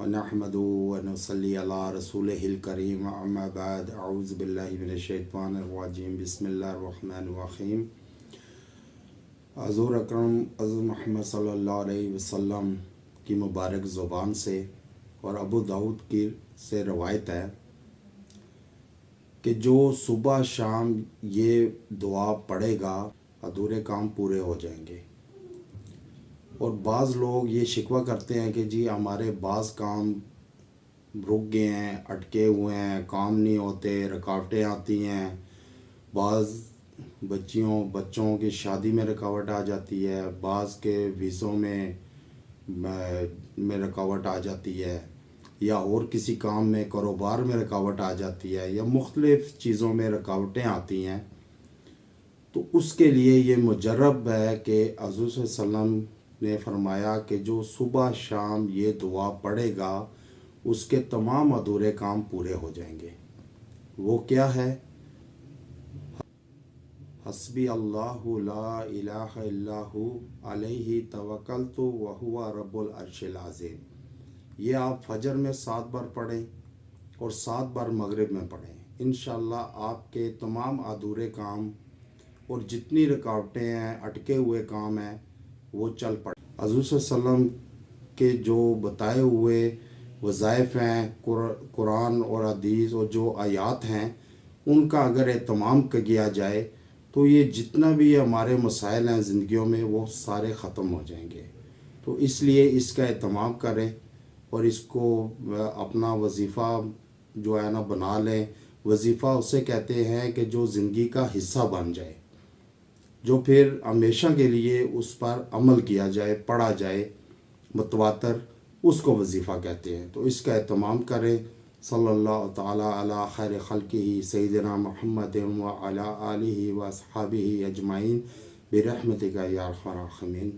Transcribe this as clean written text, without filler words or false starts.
ونحمده ونصلي على رسوله الكريم اما بعد اعوذ باللہ من الشیطان الرجیم بسم اللہ الرحمن الرحیم۔ حضور اکرم حضرت محمد صلی اللہ علیہ وسلم کی مبارک زبان سے اور ابو داؤد کی سے روایت ہے کہ جو صبح شام یہ دعا پڑھے گا ادھورے کام پورے ہو جائیں گے۔ اور بعض لوگ یہ شکوہ کرتے ہیں کہ جی ہمارے بعض کام رک گئے ہیں، اٹکے ہوئے ہیں، کام نہیں ہوتے، رکاوٹیں آتی ہیں، بعض بچوں کی شادی میں رکاوٹ آ جاتی ہے، بعض کے ویزوں میں رکاوٹ آ جاتی ہے، یا اور کسی کام میں کاروبار میں رکاوٹ آ جاتی ہے، یا مختلف چیزوں میں رکاوٹیں آتی ہیں۔ تو اس کے لیے یہ مجرب ہے کہ حضور صلی اللہ علیہ وسلم نے فرمایا کہ جو صبح شام یہ دعا پڑھے گا اس کے تمام ادھورے کام پورے ہو جائیں گے۔ وہ کیا ہے؟ حسبی اللہ لا الہ الا ہو علیہ توکلت وہو رب العرش العظیم۔ یہ آپ فجر میں 7 بار پڑھیں اور 7 بار مغرب میں پڑھیں، انشاءاللہ آپ کے تمام ادھورے کام اور جتنی رکاوٹیں ہیں، اٹکے ہوئے کام ہیں، وہ چل پڑے۔ حضور صلی اللہ علیہ وسلم کے جو بتائے ہوئے وظائف ہیں، قرآن اور حدیث اور جو آیات ہیں، ان کا اگر اہتمام کیا جائے تو یہ جتنا بھی ہمارے مسائل ہیں زندگیوں میں وہ سارے ختم ہو جائیں گے۔ تو اس لیے اس کا اہتمام کریں اور اس کو اپنا وظیفہ جو ہے نا بنا لیں۔ وظیفہ اسے کہتے ہیں کہ جو زندگی کا حصہ بن جائے، جو پھر ہمیشہ کے لیے اس پر عمل کیا جائے، پڑھا جائے متواتر، اس کو وظیفہ کہتے ہیں۔ تو اس کا اہتمام کریں۔ صلی اللہ تعالی علی خیر خلقہ سیدنا محمد وعلی آلہ واصحابہ اجمعین برحمتک یا ارحم الراحمین۔